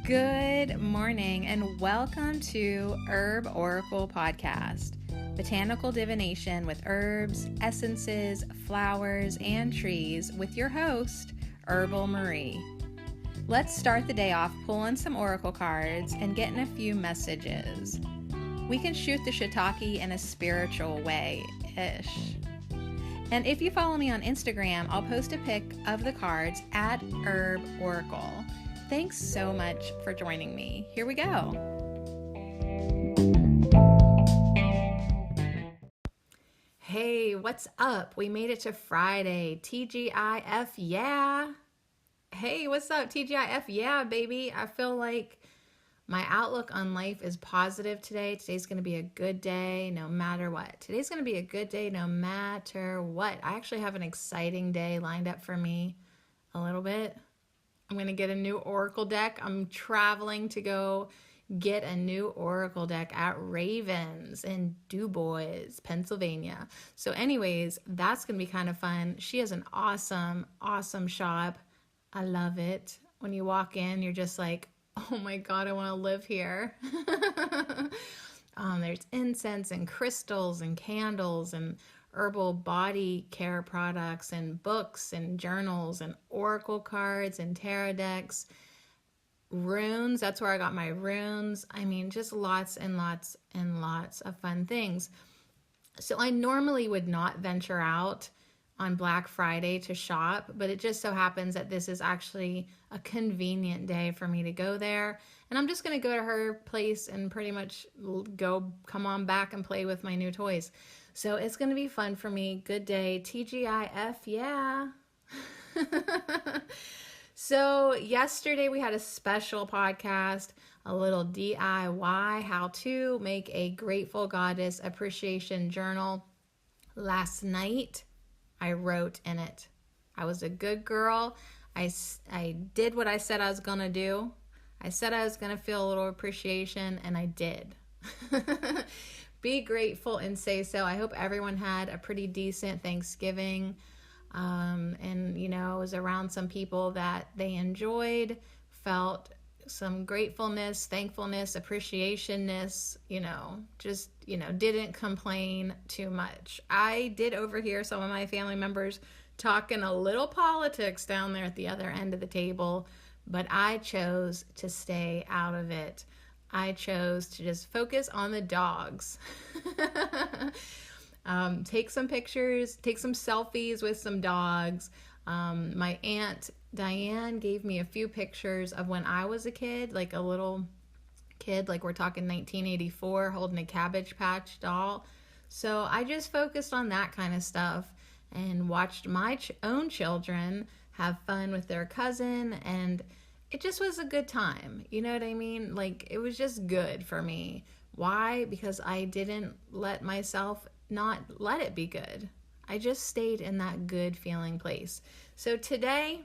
Good morning and welcome to Herb Oracle Podcast, botanical divination with herbs, essences, flowers, and trees with your host, Herbal Marie. Let's start the day off pulling some oracle cards and getting a few messages. We can shoot the shiitake in a spiritual way-ish. And if you follow me on Instagram, I'll post a pic of the cards at Herb Oracle. Thanks so much for joining me. Here we go. Hey, what's up? We made it to Friday. TGIF, yeah. Hey, what's up? TGIF, yeah, baby. I feel like my outlook on life is positive today. Today's going to be a good day no matter what. Today's going to be a good day no matter what. I actually have an exciting day lined up for me a little bit. I'm going to get a new oracle deck. I'm traveling to go get a new oracle deck at Ravens in DuBois, Pennsylvania. So anyways, that's going to be kind of fun. She has an awesome shop. I love it. When you walk in, you're just like, oh my God, I want to live here. There's incense and crystals and candles and herbal body care products and books and journals and oracle cards and tarot decks, runes. That's where I got my runes. I mean, just lots and lots and lots of fun things. So I normally would not venture out on Black Friday to shop, but it just so happens that this is actually a convenient day for me to go there. And I'm just going to go to her place and pretty much come on back and play with my new toys. So it's going to be fun for me. Good day. TGIF, yeah. So yesterday we had a special podcast, a little DIY, how to make a Grateful Goddess appreciation journal. Last night I wrote in it. I was a good girl. I did what I said I was going to do. I said I was going to feel a little appreciation, and I did. Be grateful and say so. I hope everyone had a pretty decent Thanksgiving. And, you know, I was around some people that they enjoyed, felt some gratefulness, thankfulness, appreciationness, didn't complain too much. I did overhear some of my family members talking a little politics down there at the other end of the table, but I chose to stay out of it. I chose to just focus on the dogs. Take some pictures, take some selfies with some dogs. My Aunt Diane gave me a few pictures of when I was a kid, like a little kid, like we're talking 1984, holding a Cabbage Patch doll. So I just focused on that kind of stuff and watched my own children have fun with their cousin, and it just was a good time. You know what I mean? Like, it was just good for me. Why? Because I didn't let myself not let it be good. I just stayed in that good feeling place. So today,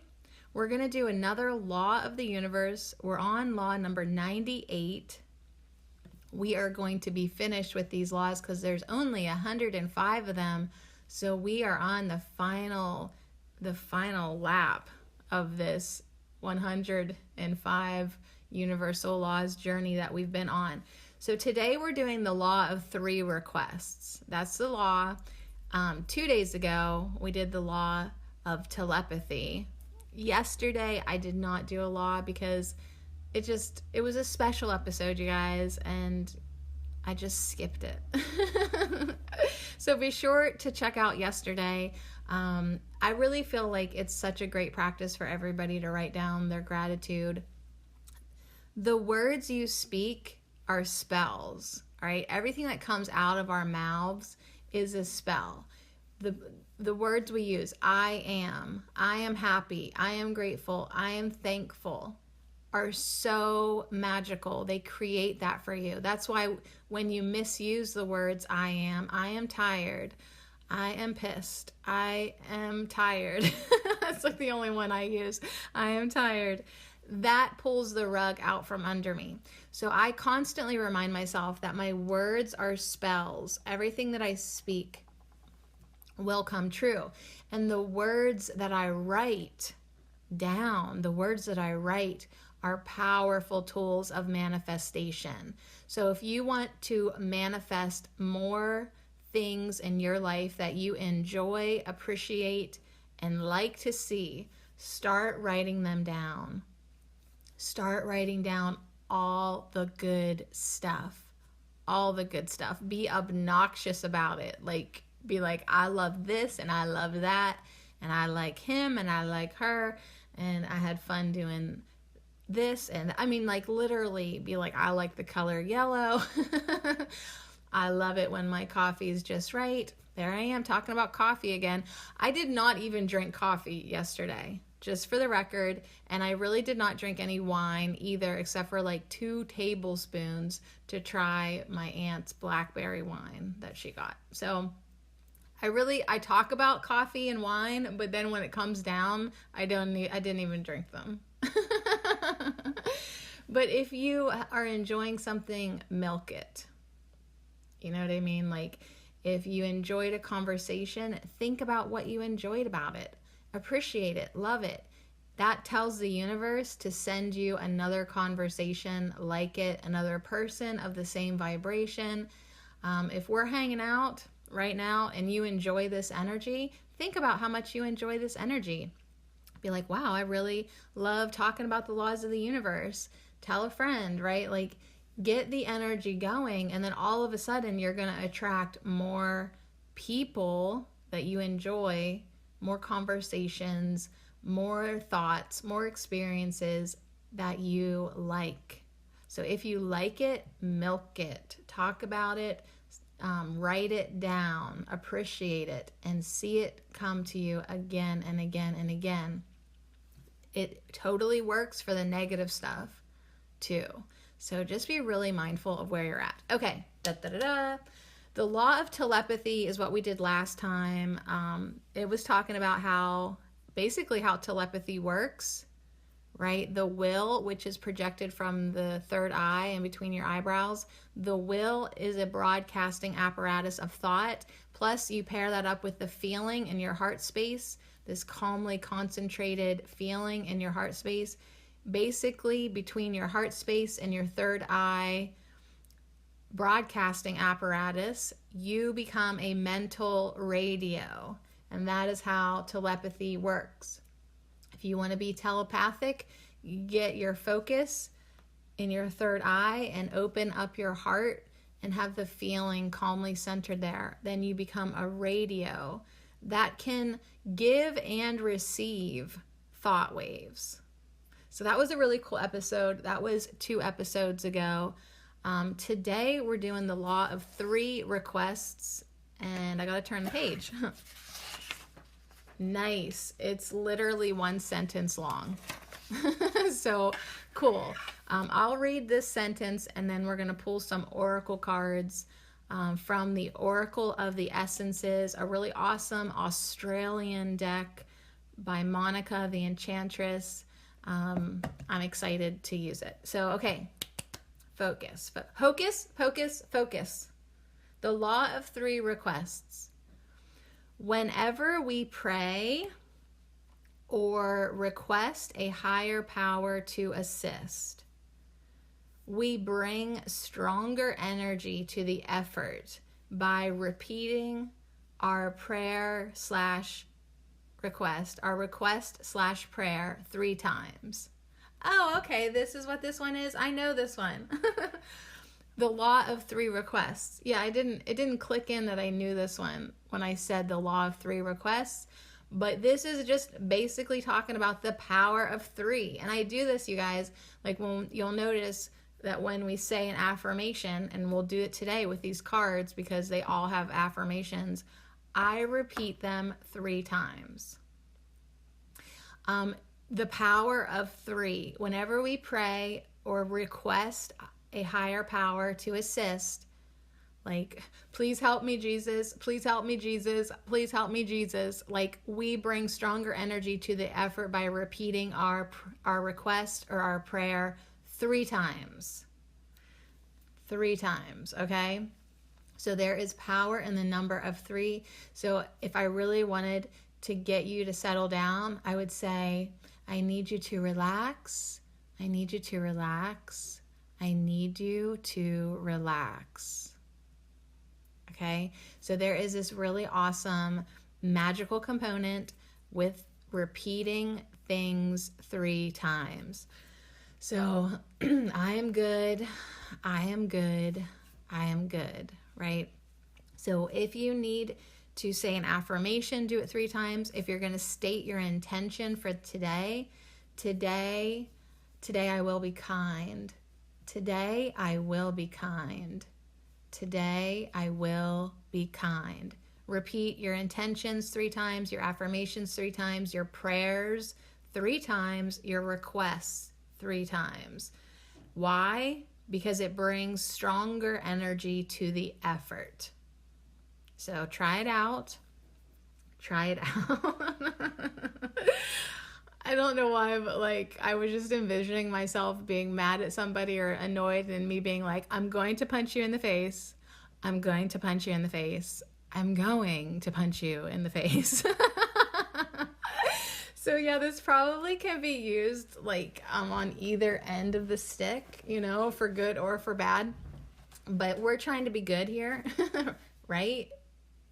we're going to do another law of the universe. We're on law number 98. We are going to be finished with these laws because there's only 105 of them. So we are on the final lap of this 105 universal laws journey that we've been on. So today we're doing the law of 3 requests. That's the law. 2 days ago, we did the law of telepathy. Yesterday, I did not do a law because it was a special episode, you guys, and I just skipped it. So be sure to check out yesterday. I really feel like it's such a great practice for everybody to write down their gratitude. The words you speak are spells, all right? Everything that comes out of our mouths is a spell. The words we use, I am happy, I am grateful, I am thankful, are so magical. They create that for you. That's why when you misuse the words I am tired, I am pissed, I am tired. That's like the only one I use. I am tired. That pulls the rug out from under me. So I constantly remind myself that my words are spells. Everything that I speak will come true. And the words that I write down, the words that I write are powerful tools of manifestation. So if you want to manifest more things in your life that you enjoy, appreciate, and like to see, start writing them down. Start writing down all the good stuff. All the good stuff. Be obnoxious about it. Like, be like, I love this and I love that, and I like him and I like her, and I had fun doing this. And I mean, like, literally be like, I like the color yellow. I love it when my coffee is just right. There I am talking about coffee again. I did not even drink coffee yesterday, just for the record. And I really did not drink any wine either, except for like 2 tablespoons to try my aunt's blackberry wine that she got. So I talk about coffee and wine, but then when it comes down, I didn't even drink them. But if you are enjoying something, milk it. You know what I mean? Like, if you enjoyed a conversation, think about what you enjoyed about it. Appreciate it. Love it. That tells the universe to send you another conversation like it, another person of the same vibration. If we're hanging out right now and you enjoy this energy, think about how much you enjoy this energy. Be like, wow, I really love talking about the laws of the universe. Tell a friend, right? Like, get the energy going, and then all of a sudden you're going to attract more people that you enjoy, more conversations, more thoughts, more experiences that you like. So if you like it, milk it, talk about it, write it down, appreciate it, and see it come to you again and again and again. It totally works for the negative stuff too. So just be really mindful of where you're at. Okay, The Law of Telepathy is what we did last time. It was talking about how telepathy works, right? The will, which is projected from the third eye and between your eyebrows. The will is a broadcasting apparatus of thought. Plus, you pair that up with the feeling in your heart space, this calmly concentrated feeling in your heart space. Basically, between your heart space and your third eye broadcasting apparatus, you become a mental radio. And that is how telepathy works. If you want to be telepathic, you get your focus in your third eye and open up your heart and have the feeling calmly centered there. Then you become a radio that can give and receive thought waves. So that was a really cool episode. That was 2 episodes ago. Today we're doing the Law of 3 requests, and I gotta turn the page. Nice. It's literally 1 sentence long. So cool. I'll read this sentence, and then we're gonna pull some oracle cards from the Oracle of the Essences, a really awesome Australian deck by Monica the Enchantress. I'm excited to use it. So, okay, focus. Hocus pocus, focus. The Law of 3 requests. Whenever we pray or request a higher power to assist, we bring stronger energy to the effort by repeating our request/prayer 3 times. Oh, okay, this is what this one is. I know this one. The Law of 3 requests. Yeah, it didn't click in that I knew this one when I said the Law of 3 requests, but this is just basically talking about the power of 3. And I do this, you guys, like when you'll notice that when we say an affirmation, and we'll do it today with these cards because they all have affirmations, I repeat them 3 times. The power of 3. Whenever we pray or request a higher power to assist, like, please help me, Jesus, please help me, Jesus, please help me, Jesus. Like, we bring stronger energy to the effort by repeating our request or our prayer 3 times. 3 times, okay? So there is power in the number of 3. So if I really wanted to get you to settle down, I would say, I need you to relax, I need you to relax. I need you to relax. Okay? So there is this really awesome magical component with repeating things 3 times. So I am good. I am good. I am good, right? So if you need to say an affirmation, do it 3 times. If you're going to state your intention for today, today I will be kind. Today I will be kind. Today I will be kind. Repeat your intentions 3 times, your affirmations 3 times, your prayers 3 times, your requests 3 times. Why? Because it brings stronger energy to the effort. So try it out. Try it out. I don't know why, but like I was just envisioning myself being mad at somebody or annoyed and me being like, I'm going to punch you in the face. I'm going to punch you in the face. I'm going to punch you in the face. So yeah, this probably can be used like on either end of the stick, you know, for good or for bad. But we're trying to be good here, right?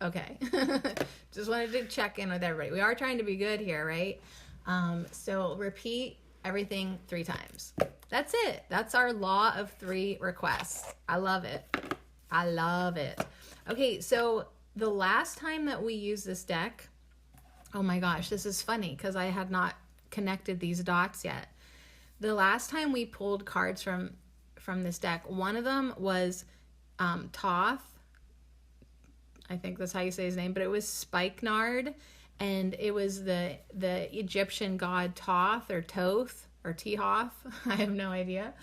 Okay. Just wanted to check in with everybody. We are trying to be good here, right? So repeat everything 3 times. That's it. That's our law of 3 requests. I love it. I love it. Okay, so the last time that we used this deck, oh my gosh, this is funny because I had not connected these dots yet. The last time we pulled cards from this deck, one of them was Thoth. I think that's how you say his name, but it was Spikenard, and it was the Egyptian god Thoth or Toth or Tehoth. I have no idea.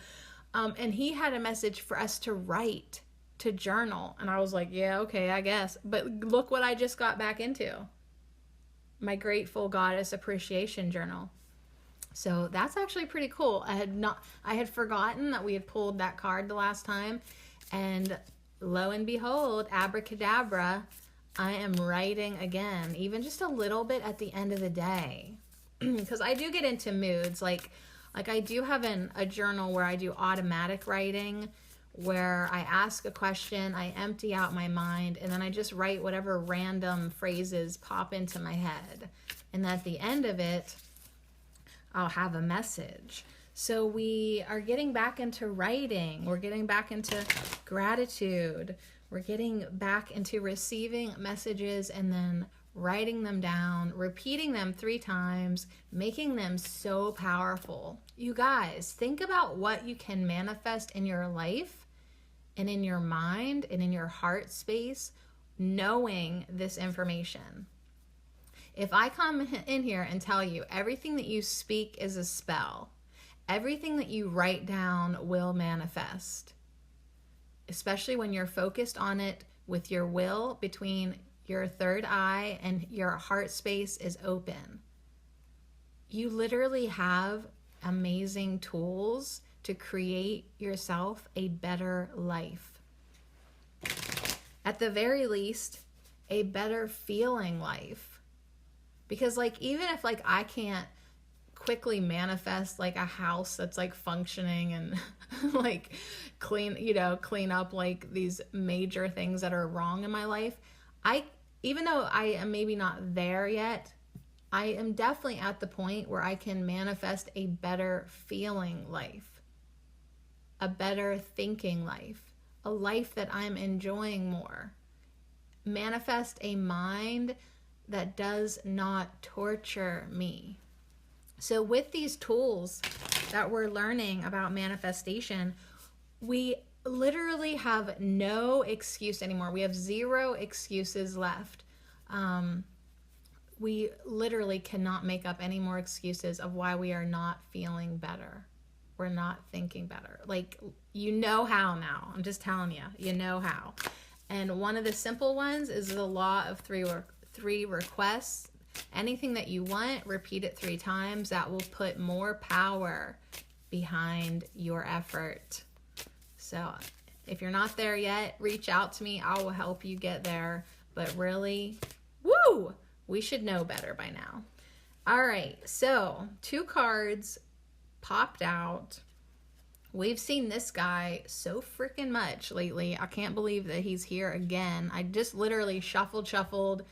And he had a message for us to write, to journal. And I was like, yeah, okay, I guess. But look what I just got back into. My Grateful Goddess Appreciation Journal. So that's actually pretty cool. I had forgotten that we had pulled that card the last time, and lo and behold, abracadabra, I am writing again, even just a little bit at the end of the day. Because I do get into moods, like I do have a journal where I do automatic writing, where I ask a question, I empty out my mind, and then I just write whatever random phrases pop into my head. And at the end of it, I'll have a message. So we are getting back into writing. We're getting back into gratitude. We're getting back into receiving messages and then writing them down, repeating them 3 times, making them so powerful. You guys, think about what you can manifest in your life and in your mind and in your heart space, knowing this information. If I come in here and tell you everything that you speak is a spell, everything that you write down will manifest, especially when you're focused on it with your will between your third eye and your heart space is open. You literally have amazing tools to create yourself a better life. At the very least, a better feeling life. Because like, even if like I can't quickly manifest like a house that's like functioning and like clean up like these major things that are wrong in my life, even though I am maybe not there yet, I am definitely at the point where I can manifest a better feeling life, a better thinking life, a life that I'm enjoying more. Manifest a mind that does not torture me. So with these tools that we're learning about manifestation, we literally have no excuse anymore. We have 0 excuses left. We literally cannot make up any more excuses of why we are not feeling better. We're not thinking better. Like, you know how now. I'm just telling you, you know how. And one of the simple ones is the law of three requests. Anything that you want, repeat it 3 times. That will put more power behind your effort. So if you're not there yet, reach out to me. I will help you get there. But really, woo! We should know better by now. All right, so 2 cards popped out. We've seen this guy so freaking much lately. I can't believe that he's here again. I just literally shuffled,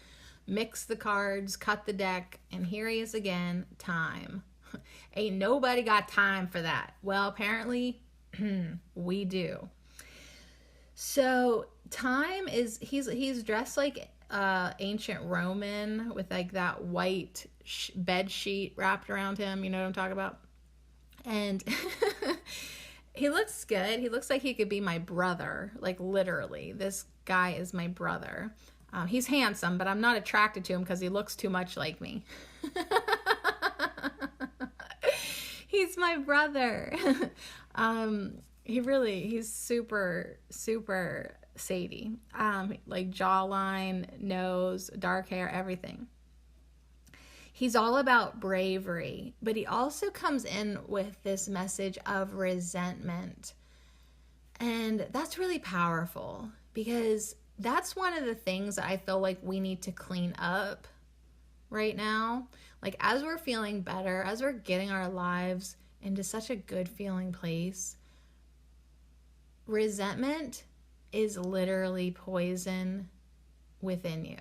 mixed the cards, cut the deck, and here he is again. Thyme. Ain't nobody got time for that. Well, apparently we do. So Thyme he's dressed like ancient Roman with like that white bed sheet wrapped around him. You know what I'm talking about? And he looks good. He looks like he could be my brother. Like literally, this guy is my brother. He's handsome, but I'm not attracted to him because he looks too much like me. He's my brother. He's super, super Sadie. Like jawline, nose, dark hair, everything. He's all about bravery, but he also comes in with this message of resentment. And that's really powerful because that's one of the things that I feel like we need to clean up right now. Like as we're feeling better, as we're getting our lives into such a good feeling place, resentment is literally poison within you.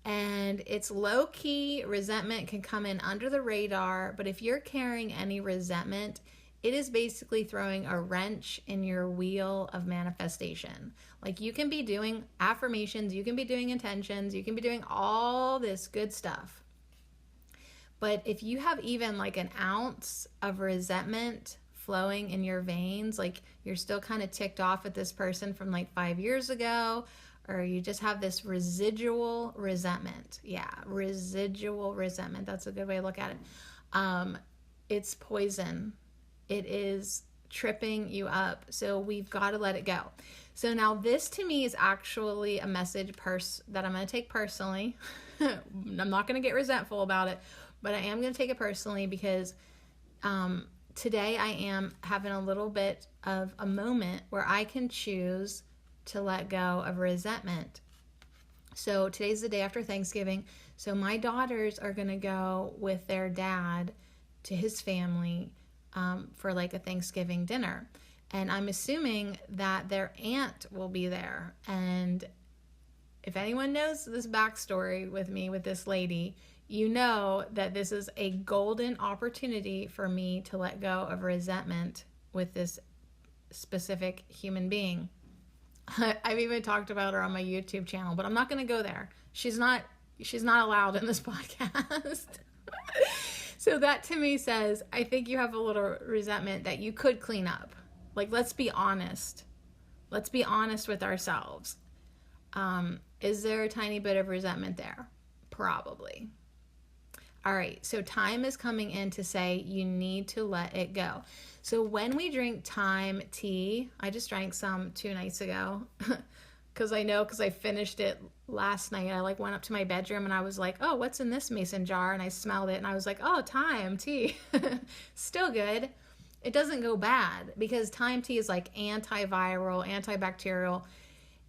And it's low key. Resentment can come in under the radar, but if you're carrying any resentment, it is basically throwing a wrench in your wheel of manifestation. Like you can be doing affirmations, you can be doing intentions, you can be doing all this good stuff. But if you have even like an ounce of resentment flowing in your veins, like you're still kind of ticked off at this person from like 5 years ago, or you just have this residual resentment. Yeah, residual resentment. That's a good way to look at it. It's poison. It is tripping you up. So we've got to let it go. So now this to me is actually a message that I'm going to take personally. I'm not going to get resentful about it, but I am going to take it personally because today I am having a little bit of a moment where I can choose to let go of resentment. So today's the day after Thanksgiving. So my daughters are going to go with their dad to his family for like a Thanksgiving dinner. And I'm assuming that their aunt will be there. And if anyone knows this backstory with me, with this lady, you know that this is a golden opportunity for me to let go of resentment with this specific human being. I've even talked about her on my YouTube channel, but I'm not going to go there. She's not allowed in this podcast. So that to me says, I think you have a little resentment that you could clean up. Like, let's be honest. Let's be honest with ourselves. Is there a tiny bit of resentment there? Probably. All right, so Thyme is coming in to say you need to let it go. So when we drink Thyme tea, I just drank some 2 nights ago because I finished it last night. I like went up to my bedroom and I was like, oh, what's in this mason jar? And I smelled it and I was like, oh, Thyme tea. Still good. It doesn't go bad because Thyme tea is like antiviral, antibacterial.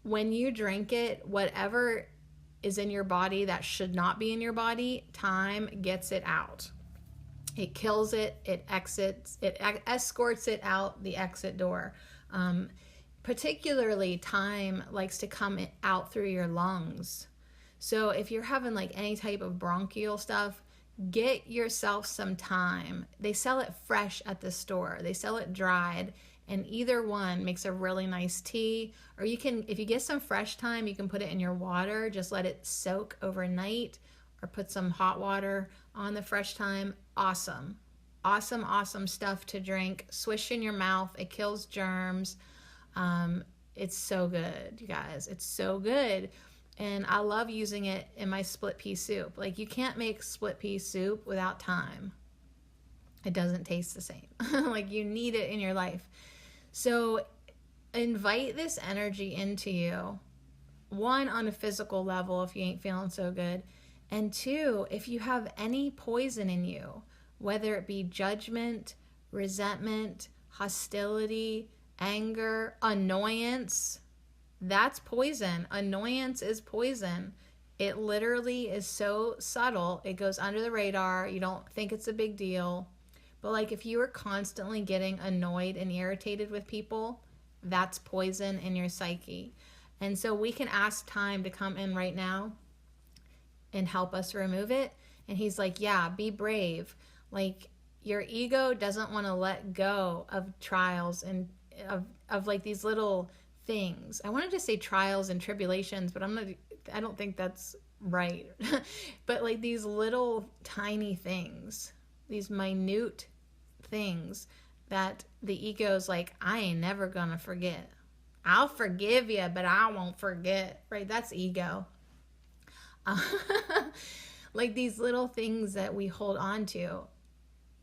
When you drink it, whatever is in your body that should not be in your body, Thyme gets it out. It kills it, it escorts it out the exit door. Particularly, Thyme likes to come out through your lungs. So if you're having like any type of bronchial stuff, get yourself some Thyme. They sell it fresh at the store. They sell it dried, and either one makes a really nice tea. Or you can, if you get some fresh Thyme, you can put it in your water. Just let it soak overnight, or put some hot water on the fresh Thyme. Awesome. Awesome, awesome stuff to drink. Swish in your mouth. It kills germs. It's so good, you guys. It's so good. And I love using it in my split pea soup. Like, you can't make split pea soup without Thyme. It doesn't taste the same. Like, you need it in your life. So invite this energy into you. 1, on a physical level if you ain't feeling so good. And 2, if you have any poison in you, whether it be judgment, resentment, hostility, anger, annoyance, that's poison. Annoyance is poison. It literally is so subtle. It goes under the radar. You don't think it's a big deal. But like if you are constantly getting annoyed and irritated with people, that's poison in your psyche. And so we can ask Thyme to come in right now and help us remove it. And he's like, yeah, be brave. Like your ego doesn't want to let go of trials and of like these little things. I wanted to say trials and tribulations, but I don't think that's right. But like these little tiny things, these minute things that the ego's like, I ain't never gonna forget. I'll forgive you, but I won't forget. Right? That's ego. Like these little things that we hold on to,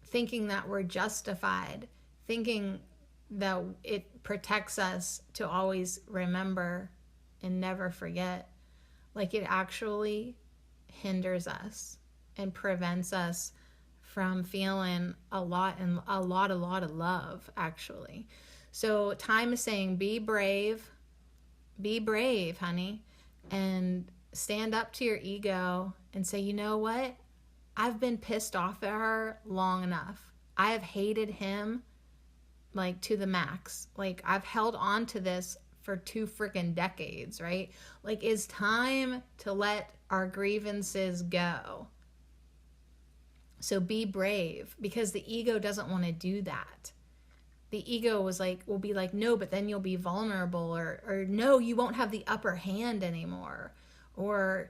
thinking that we're justified, thinking that it protects us to always remember and never forget. Like it actually hinders us and prevents us from feeling a lot of love, actually. So Thyme is saying, be brave, honey, and stand up to your ego and say, you know what? I've been pissed off at her long enough. I have hated him like to the max. Like I've held on to this for 2 freaking decades, right? Like it's time to let our grievances go. So be brave, because the ego doesn't want to do that. The ego will be like, no, but then you'll be vulnerable, or no, you won't have the upper hand anymore. Or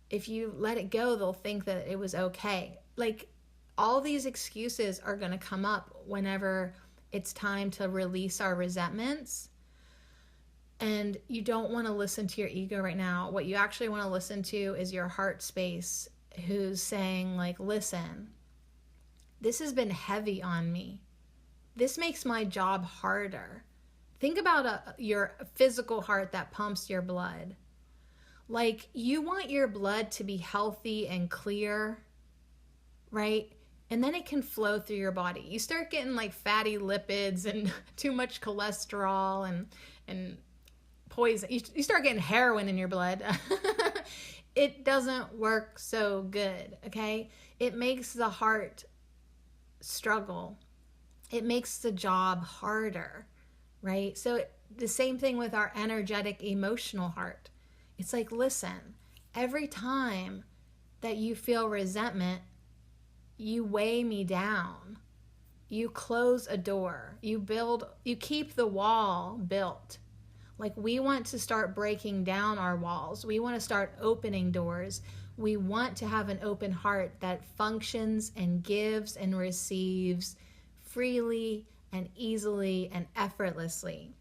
if you let it go, they'll think that it was okay. Like all these excuses are going to come up whenever it's time to release our resentments. And you don't want to listen to your ego right now. What you actually want to listen to is your heart space, who's saying like, listen, this has been heavy on me. This makes my job harder. Think about your physical heart that pumps your blood. Like you want your blood to be healthy and clear, right? And then it can flow through your body. You start getting like fatty lipids and too much cholesterol and poison. You start getting heroin in your blood. It doesn't work so good, okay? It makes the heart struggle. It makes the job harder, right? So the same thing with our energetic, emotional heart. It's like, listen, every time that you feel resentment, you weigh me down. You close a door. You keep the wall built. Like we want to start breaking down our walls. We want to start opening doors. We want to have an open heart that functions and gives and receives freely and easily and effortlessly.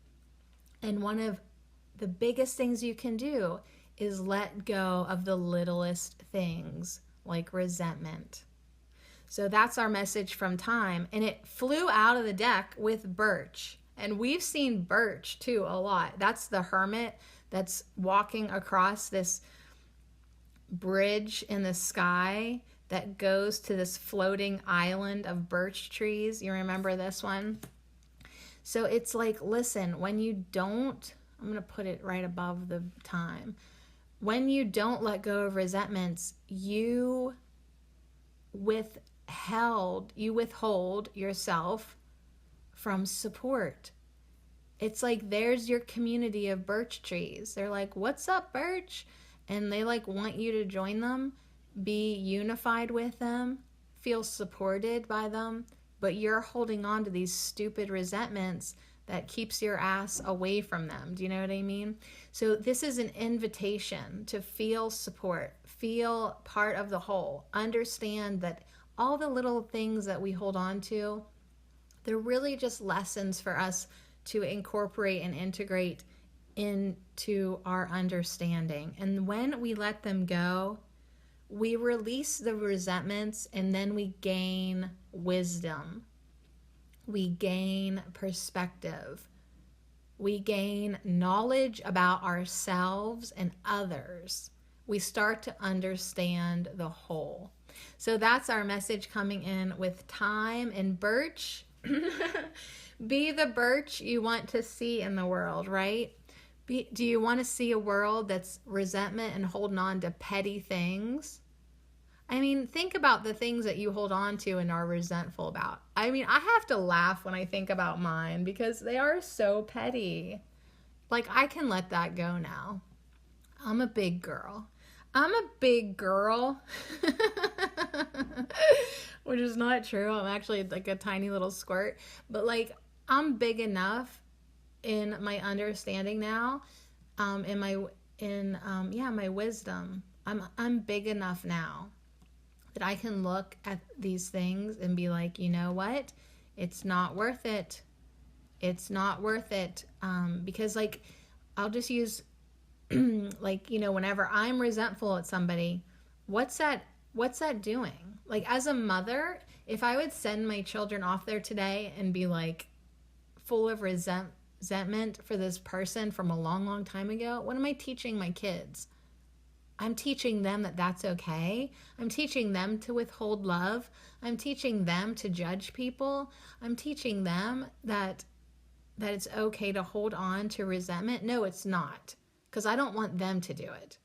And one of the biggest things you can do is let go of the littlest things like resentment. So that's our message from Thyme. And it flew out of the deck with Birch. And we've seen Birch too a lot. That's the hermit that's walking across this bridge in the sky that goes to this floating island of birch trees. You remember this one? So it's like, listen, when you don't, I'm going to put it right above the Thyme. When you don't let go of resentments, you withhold yourself from support. It's like there's your community of birch trees. They're like, what's up, Birch? And they like want you to join them, be unified with them, feel supported by them, but you're holding on to these stupid resentments that keeps your ass away from them. Do you know what I mean? So this is an invitation to feel support, feel part of the whole, understand that all the little things that we hold on to, they're really just lessons for us to incorporate and integrate into our understanding. And when we let them go, we release the resentments, and then we gain wisdom. We gain perspective. We gain knowledge about ourselves and others. We start to understand the whole. So that's our message coming in with Thyme and Birch. Be the Birch you want to see in the world, right? Do you want to see a world that's resentment and holding on to petty things? I mean, think about the things that you hold on to and are resentful about. I mean, I have to laugh when I think about mine because they are so petty. Like, I can let that go now. I'm a big girl. I'm a big girl. Which is not true. I'm actually like a tiny little squirt. But like, I'm big enough in my understanding now, my wisdom. I'm big enough now that I can look at these things and be like, you know what? It's not worth it. It's not worth it. Because like, I'll just use like, whenever I'm resentful at somebody, what's that doing? Like, as a mother, if I would send my children off there today and be like full of resentment for this person from a long, long time ago, what am I teaching my kids? I'm teaching them that that's okay. I'm teaching them to withhold love. I'm teaching them to judge people. I'm teaching them that it's okay to hold on to resentment. No, it's not, because I don't want them to do it.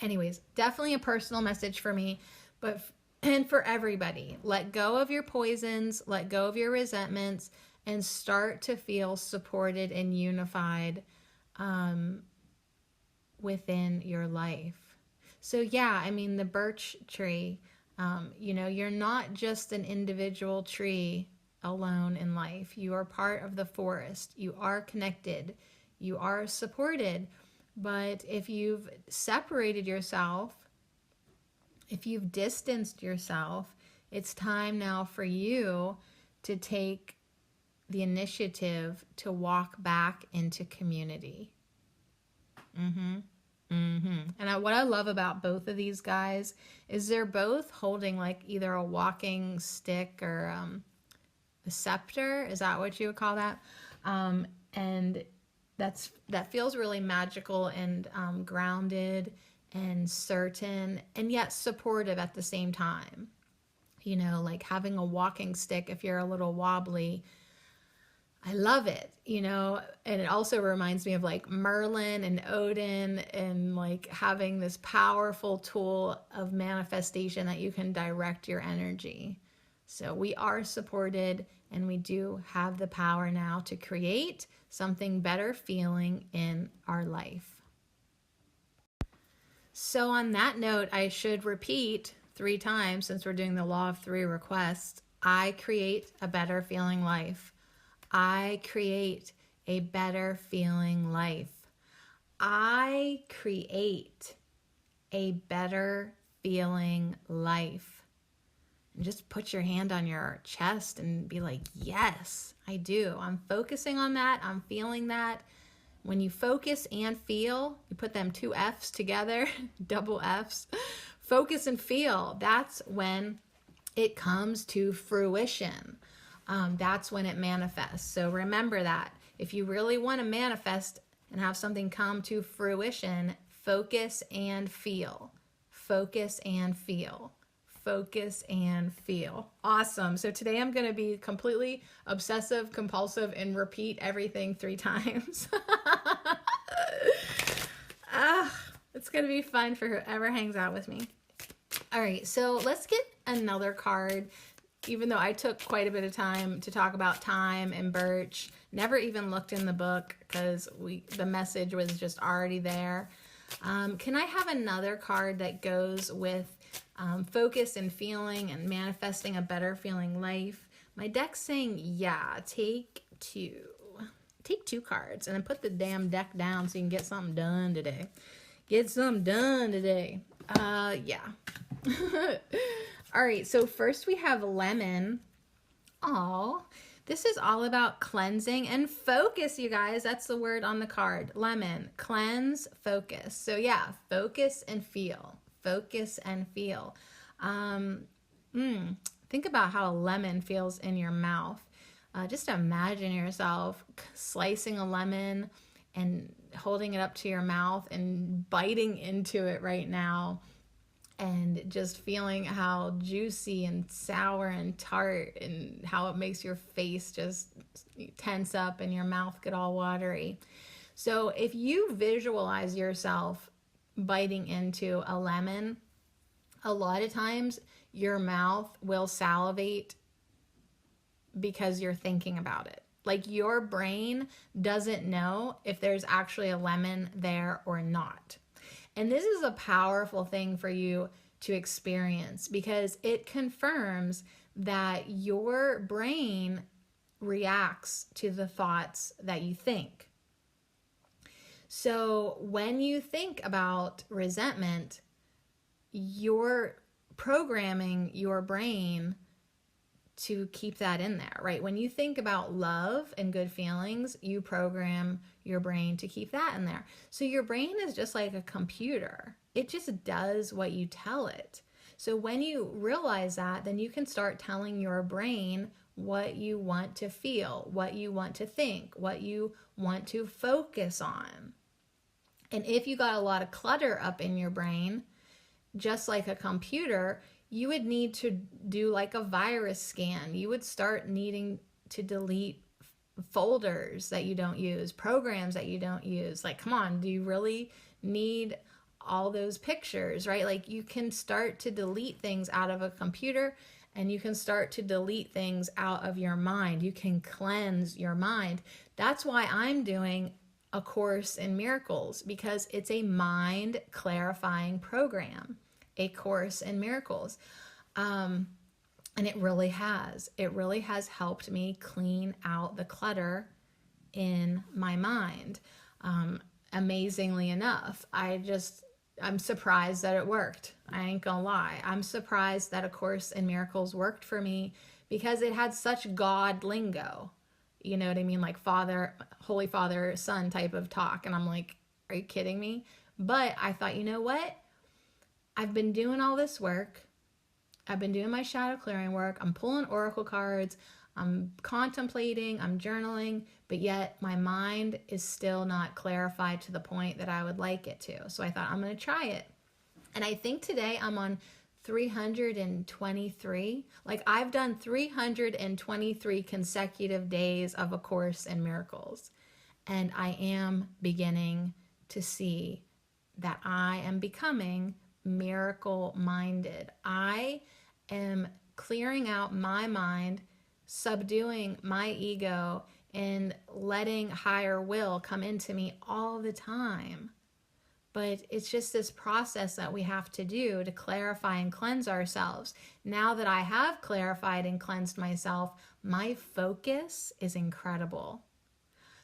Anyways, definitely a personal message for me, and for everybody. Let go of your poisons, let go of your resentments, and start to feel supported and unified within your life. So yeah, I mean, the birch tree, you're not just an individual tree alone in life. You are part of the forest. You are connected. You are supported. But if you've separated yourself, if you've distanced yourself, it's time now for you to take the initiative to walk back into community. And what I love about both of these guys is they're both holding like either a walking stick or a scepter. Is that what you would call that? And that feels really magical and grounded and certain, and yet supportive at the same time. Like having a walking stick if you're a little wobbly. I love it, and it also reminds me of like Merlin and Odin and like having this powerful tool of manifestation that you can direct your energy. So we are supported, and we do have the power now to create something better feeling in our life. So on that note, I should repeat 3 times, since we're doing the Law of 3 requests. I create a better feeling life. I create a better feeling life. I create a better feeling life. And just put your hand on your chest and be like, yes, I do. I'm focusing on that. I'm feeling that. When you focus and feel, you put them 2 F's together, double F's, focus and feel. That's when it comes to fruition. That's when it manifests. So remember that. If you really want to manifest and have something come to fruition, focus and feel. Focus and feel. Focus and feel. Awesome. So today I'm going to be completely obsessive, compulsive, and repeat everything 3 times. It's going to be fun for whoever hangs out with me. All right, so let's get another card. Even though I took quite a bit of time to talk about Thyme and Birch, never even looked in the book because the message was just already there. Can I have another card that goes with focus and feeling and manifesting a better feeling life? My deck's saying, yeah, take 2. Take 2 cards and then put the damn deck down so you can get something done today. Get something done today. Yeah. All right, so first we have lemon. Oh, this is all about cleansing and focus, you guys. That's the word on the card. Lemon, cleanse, focus. So yeah, focus and feel. Focus and feel. Think about how a lemon feels in your mouth. Just imagine yourself slicing a lemon and holding it up to your mouth and biting into it right now. And just feeling how juicy and sour and tart, and how it makes your face just tense up and your mouth get all watery. So if you visualize yourself biting into a lemon, A lot of times your mouth will salivate because you're thinking about it. Like your brain doesn't know if there's actually a lemon there or not. And this is a powerful thing for you to experience because it confirms that your brain reacts to the thoughts that you think. So when you think about resentment, you're programming your brain to keep that in there, right? When you think about love and good feelings, you program your brain to keep that in there. So your brain is just like a computer. It just does what you tell it. So when you realize that, then you can start telling your brain what you want to feel, what you want to think, what you want to focus on. And if you got a lot of clutter up in your brain, just like a computer, you would need to do like a virus scan. You would start needing to delete folders that you don't use, programs that you don't use. Like, come on, do you really need all those pictures, right? Like you can start to delete things out of a computer and you can start to delete things out of your mind. You can cleanse your mind. That's why I'm doing A Course in Miracles, because it's a mind clarifying program, A Course in Miracles. And it really has helped me clean out the clutter in my mind. Amazingly enough, I'm surprised that it worked. I ain't gonna lie. I'm surprised that A Course in Miracles worked for me because it had such God lingo. You know what I mean? Like Father, Holy Father, Son type of talk. And I'm like, are you kidding me? But I thought, you know what? I've been doing all this work. I've been doing my shadow clearing work. I'm pulling oracle cards. I'm contemplating. I'm journaling. But yet my mind is still not clarified to the point that I would like it to. So I thought, I'm going to try it. And I think today I'm on 323. Like I've done 323 consecutive days of A Course in Miracles. And I am beginning to see that I am becoming miracle minded. I am clearing out my mind, subduing my ego, and letting higher will come into me all the time. But it's just this process that we have to do to clarify and cleanse ourselves. Now that I have clarified and cleansed myself, my focus is incredible.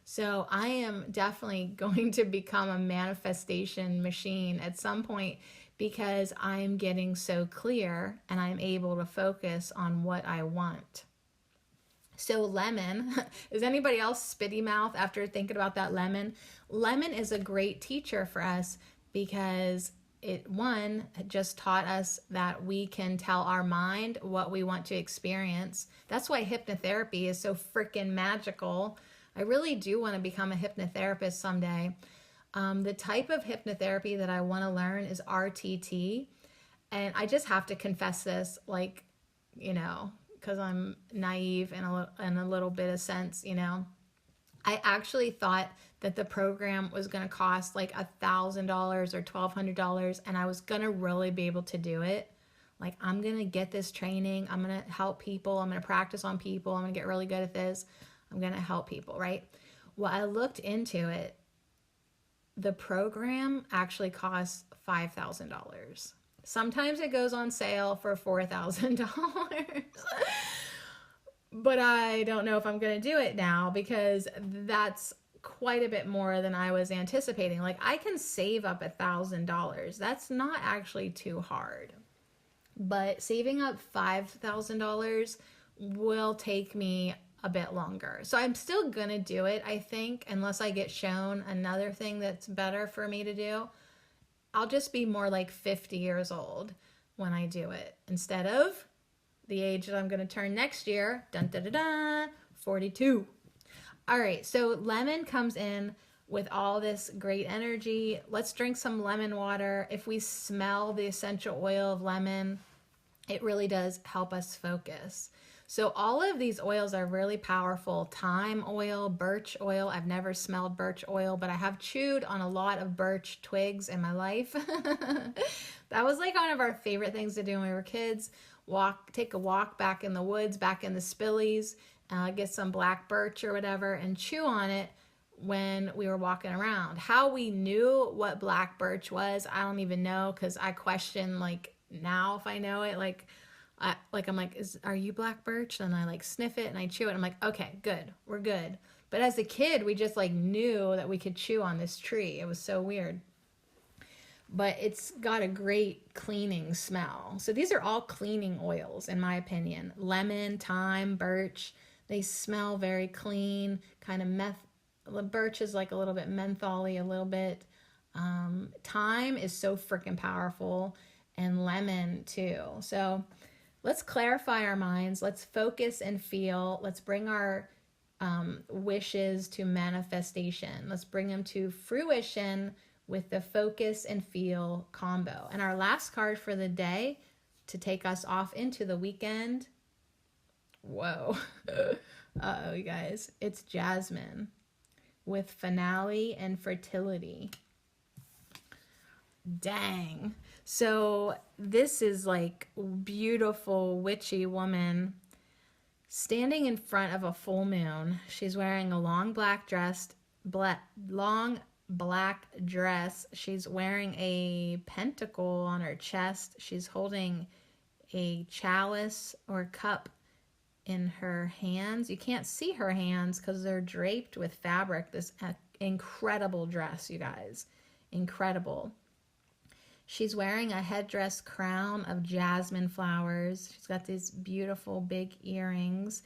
So I am definitely going to become a manifestation machine at some point because I'm getting so clear and I'm able to focus on what I want. So lemon, is anybody else spitty mouth after thinking about that lemon? Lemon is a great teacher for us because it, one, just taught us that we can tell our mind what we want to experience. That's why hypnotherapy is so freaking magical. I really do want to become a hypnotherapist someday. The type of hypnotherapy that I want to learn is RTT. And I just have to confess this, like, you know, because I'm naive in a little bit of sense, you know. I actually thought that the program was going to cost like $1,000 or $1,200 and I was going to really be able to do it. Like, I'm going to get this training. I'm going to help people. I'm going to practice on people. I'm going to get really good at this. I'm going to help people, right? Well, I looked into it. The program actually costs $5,000. Sometimes it goes on sale for $4,000. But I don't know if I'm going to do it now because that's quite a bit more than I was anticipating. Like, I can save up $1,000. That's not actually too hard. But saving up $5,000 will take me a bit longer. So I'm still going to do it, I think, unless I get shown another thing that's better for me to do. I'll just be more like 50 years old when I do it instead of the age that I'm going to turn next year, 42. All right, so lemon comes in with all this great energy. Let's drink some lemon water. If we smell the essential oil of lemon, it really does help us focus. So all of these oils are really powerful. Thyme oil, birch oil. I've never smelled birch oil, but I have chewed on a lot of birch twigs in my life. That was like one of our favorite things to do when we were kids. Take a walk back in the woods, back in the spillies, get some black birch or whatever, and chew on it when we were walking around. How we knew what black birch was, I don't even know, because I question, like, now if I know it, I'm like, are you black birch? And I like sniff it and I chew it. I'm like, okay, good, we're good. But as a kid, we just like knew that we could chew on this tree. It was so weird. But it's got a great cleaning smell. So these are all cleaning oils, in my opinion. Lemon, thyme, birch, they smell very clean, kind of birch is like a little bit mentholy, a little bit. Thyme is so freaking powerful, and lemon too. So let's clarify our minds. Let's focus and feel. Let's bring our wishes to manifestation. Let's bring them to fruition with the focus and feel combo. And our last card for the day to take us off into the weekend. Whoa. Uh-oh, you guys. It's Jasmine with finale and fertility. Dang. So this is like beautiful witchy woman standing in front of a full moon. She's wearing a long black dress. She's wearing a pentacle on her chest. She's holding a chalice or cup in her hands. You can't see her hands because they're draped with fabric. This incredible dress, you guys. Incredible. She's wearing a headdress crown of jasmine flowers. She's got these beautiful big earrings.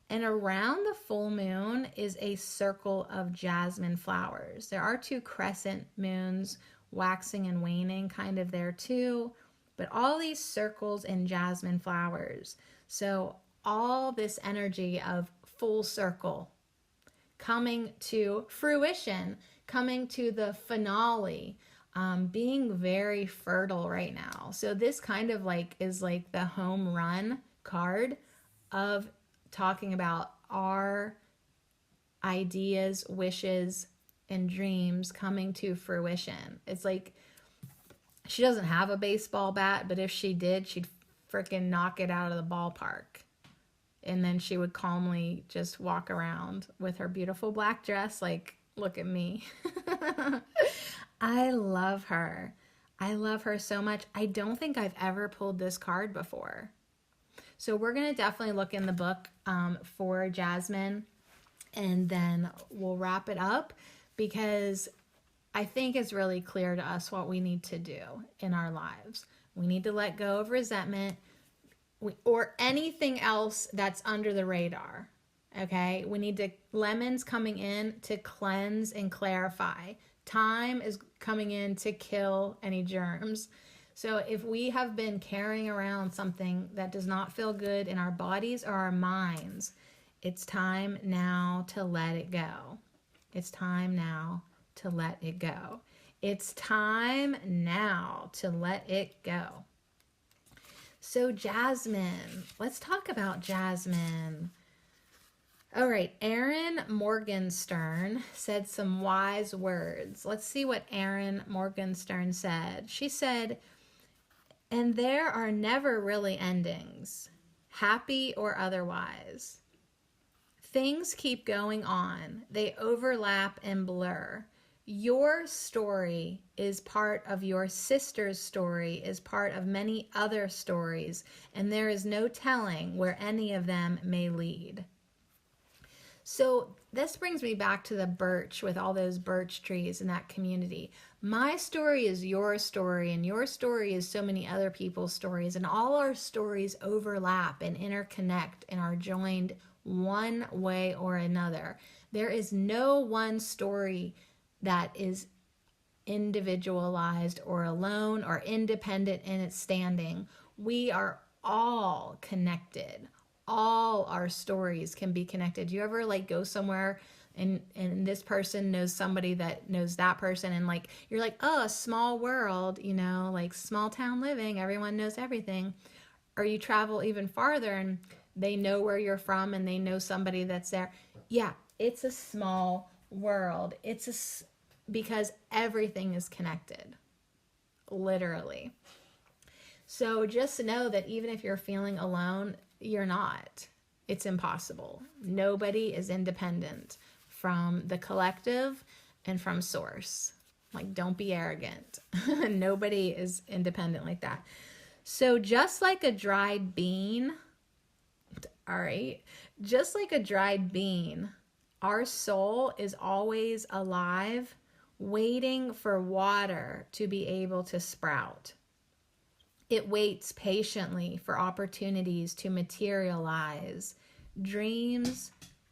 And around the full moon is a circle of jasmine flowers. There are 2 crescent moons, waxing and waning, kind of there too. But all these circles in jasmine flowers. So all this energy of full circle coming to fruition, coming to the finale, being very fertile right now. So this kind of like is like the home run card of talking about our ideas, wishes, and dreams coming to fruition. It's like she doesn't have a baseball bat, but if she did, she'd freaking knock it out of the ballpark. And then she would calmly just walk around with her beautiful black dress, like, look at me. I love her. I love her so much. I don't think I've ever pulled this card before. So we're going to definitely look in the book for Jasmine, and then we'll wrap it up, because I think it's really clear to us what we need to do in our lives. We need to let go of resentment or anything else that's under the radar. Okay, we need lemons coming in to cleanse and clarify. Thyme is coming in to kill any germs. So if we have been carrying around something that does not feel good in our bodies or our minds, it's time now to let it go. It's time now to let it go. It's time now to let it go. So Jasmine, let's talk about Jasmine. All right, Erin Morgenstern said some wise words. Let's see what Erin Morgenstern said. She said, and there are never really endings, happy or otherwise. Things keep going on. They overlap and blur. Your story is part of your sister's story, is part of many other stories, and there is no telling where any of them may lead. So this brings me back to the birch, with all those birch trees in that community. My story is your story, and your story is so many other people's stories, and all our stories overlap and interconnect and are joined one way or another. There is no one story that is individualized or alone or independent in its standing. We are all connected. All our stories can be connected. You ever like go somewhere and this person knows somebody that knows that person, and like you're like, oh, a small world, you know, like small town living, everyone knows everything. Or you travel even farther and they know where you're from and they know somebody that's there. Yeah, it's a small world. Because everything is connected, literally. So just know that even if you're feeling alone, you're not. It's impossible. Nobody is independent from the collective and from source. Like, don't be arrogant. Nobody is independent like that. So just like a dried bean, all right, just like a dried bean, our soul is always alive, waiting for water to be able to sprout. It waits patiently for opportunities to materialize, dreams,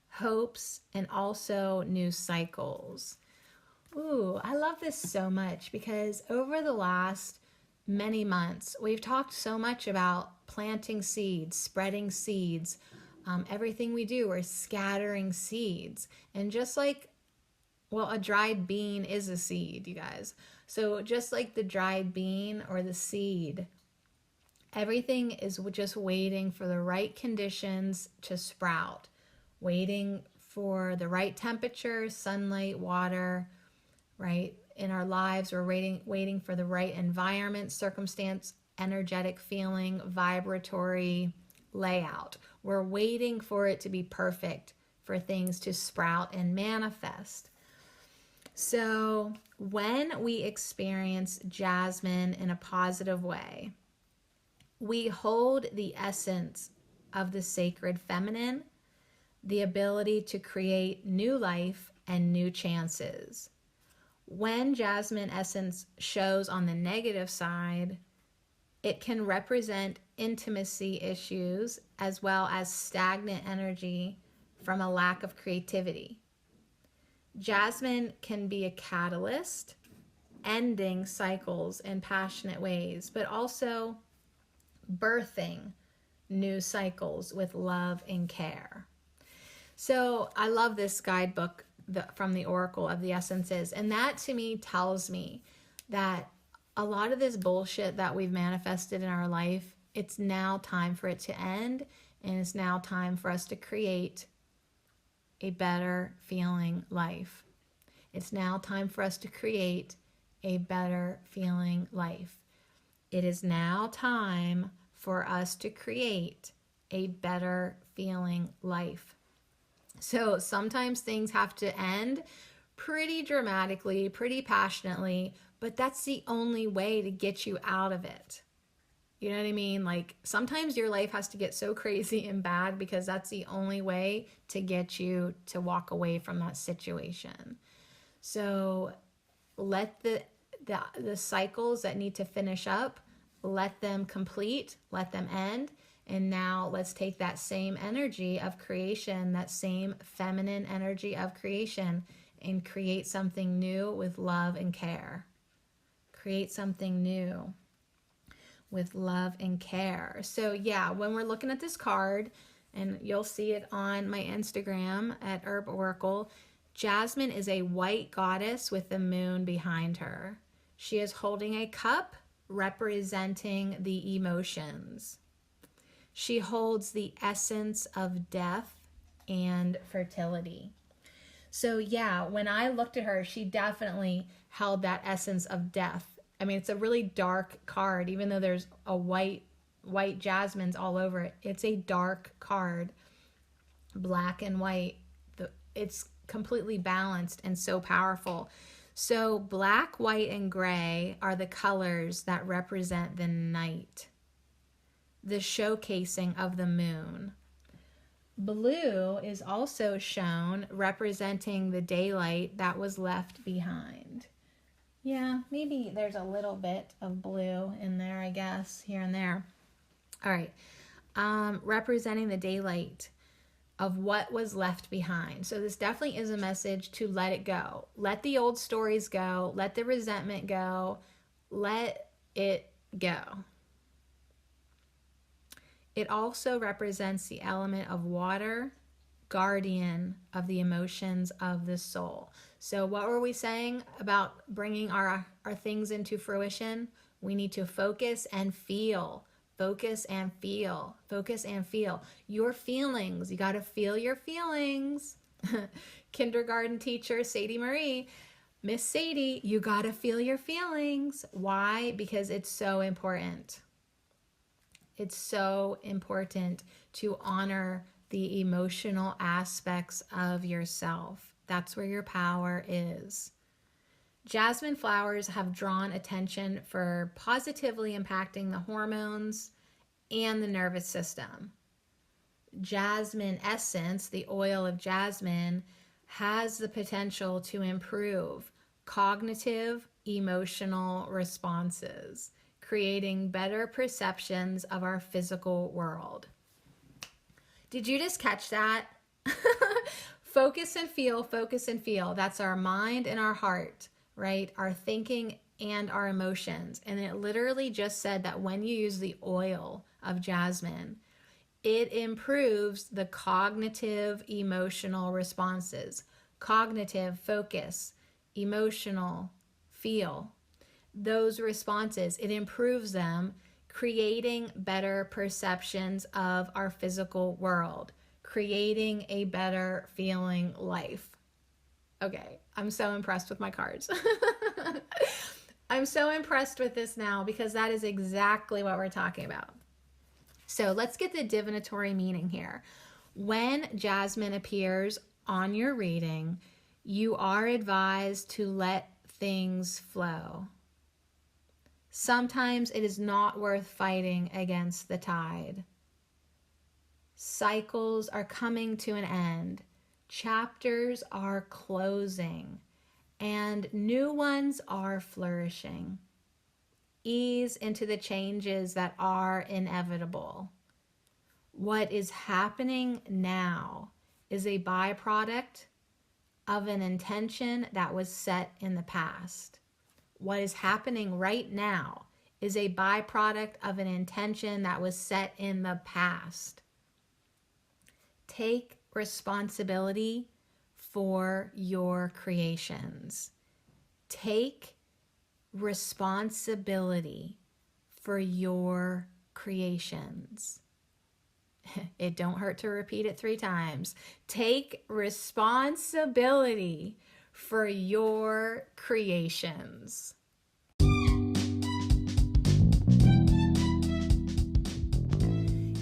hopes, and also new cycles. Ooh, I love this so much because over the last many months, we've talked so much about planting seeds, spreading seeds. Everything we do, we're scattering seeds. And just like, well, a dried bean is a seed, you guys. So just like the dried bean or the seed, everything is just waiting for the right conditions to sprout, waiting for the right temperature, sunlight, water, right? In our lives, we're waiting for the right environment, circumstance, energetic feeling, vibratory layout. We're waiting for it to be perfect, for things to sprout and manifest. So when we experience Jasmine in a positive way, we hold the essence of the sacred feminine, the ability to create new life and new chances. When Jasmine essence shows on the negative side, it can represent intimacy issues as well as stagnant energy from a lack of creativity. Jasmine can be a catalyst, ending cycles in passionate ways, but also birthing new cycles with love and care. So I love this guidebook from the Oracle of the Essences. And that to me tells me that a lot of this bullshit that we've manifested in our life, it's now time for it to end. And it's now time for us to create a better feeling life. It's now time for us to create a better feeling life. It is now time for us to create a better feeling life. So sometimes things have to end pretty dramatically, pretty passionately, but that's the only way to get you out of it. You know what I mean? Like sometimes your life has to get so crazy and bad because that's the only way to get you to walk away from that situation. So let the cycles that need to finish up, let them complete, let them end. And now let's take that same energy of creation, that same feminine energy of creation, and create something new with love and care. Create something new with love and care. So yeah, when we're looking at this card, and you'll see it on my Instagram at Herb Oracle, Jasmine is a white goddess with the moon behind her. She is holding a cup representing the emotions. She holds the essence of death and fertility. So yeah, when I looked at her, she definitely held that essence of death. I mean, it's a really dark card, even though there's a white jasmines all over it. It's a dark card, black and white. It's completely balanced and so powerful. So black, white, and gray are the colors that represent the night, the showcasing of the moon. Blue is also shown representing the daylight that was left behind. Yeah, maybe there's a little bit of blue in there, I guess, here and there. All right, representing the daylight of what was left behind. So this definitely is a message to let it go. Let the old stories go. Let the resentment go. Let it go. It also represents the element of water, guardian of the emotions of the soul. So what were we saying about bringing our things into fruition? We need to focus and feel Focus and feel. Focus and feel. Your feelings. You got to feel your feelings. Kindergarten teacher Sadie Marie, Miss Sadie, you got to feel your feelings. Why? Because it's so important. It's so important to honor the emotional aspects of yourself. That's where your power is. Jasmine flowers have drawn attention for positively impacting the hormones and the nervous system. Jasmine essence, the oil of jasmine, has the potential to improve cognitive, emotional responses, creating better perceptions of our physical world. Did you just catch that? Focus and feel, focus and feel. That's our mind and our heart, right? Our thinking and our emotions. And it literally just said that when you use the oil of jasmine, it improves the cognitive, emotional responses. Cognitive, focus, emotional, feel. Those responses, it improves them, creating better perceptions of our physical world, creating a better feeling life. Okay, I'm so impressed with my cards. I'm so impressed with this now because that is exactly what we're talking about. So let's get the divinatory meaning here. When jasmine appears on your reading, you are advised to let things flow. Sometimes it is not worth fighting against the tide. Cycles are coming to an end. Chapters are closing, and new ones are flourishing. Ease into the changes that are inevitable. What is happening now is a byproduct of an intention that was set in the past. What is happening right now is a byproduct of an intention that was set in the past. Take responsibility for your creations. Take responsibility for your creations. It don't hurt to repeat it 3 times. Take responsibility for your creations.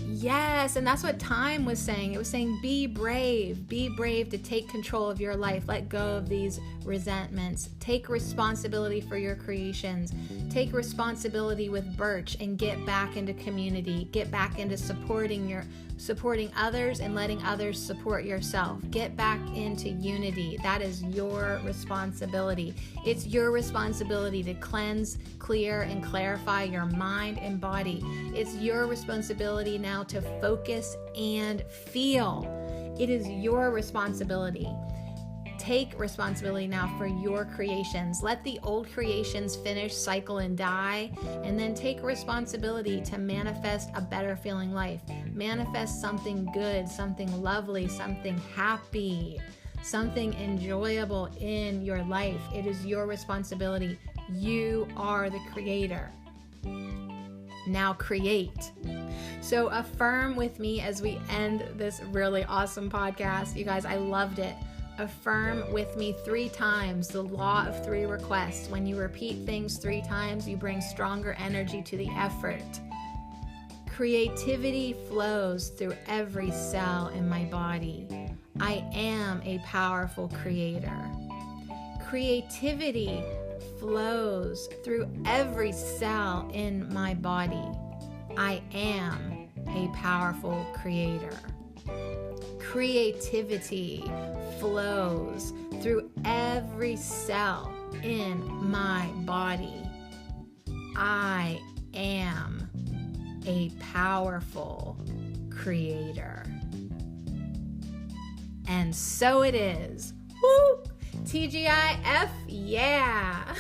Yes, and that's what Thyme was saying. It was saying, be brave to take control of your life. Let go of these resentments. Take responsibility for your creations. Take responsibility with Birch and get back into community. Get back into supporting others and letting others support yourself. Get back into unity. That is your responsibility. It's your responsibility to cleanse, clear, and clarify your mind and body. It's your responsibility now to focus and feel. It is your responsibility. Take responsibility now for your creations. Let the old creations finish, cycle, and die, and then take responsibility to manifest a better feeling life. Manifest something good, something lovely, something happy, something enjoyable in your life. It is your responsibility. You are the creator. Now create. So affirm with me as we end this really awesome podcast. You guys, I loved it. Affirm with me 3 times the law of 3 requests. When you repeat things 3 times, you bring stronger energy to the effort. Creativity flows through every cell in my body. I am a powerful creator. Creativity flows through every cell in my body. I am a powerful creator. Creativity flows through every cell in my body. I am a powerful creator. And so it is. Woo! TGIF, yeah.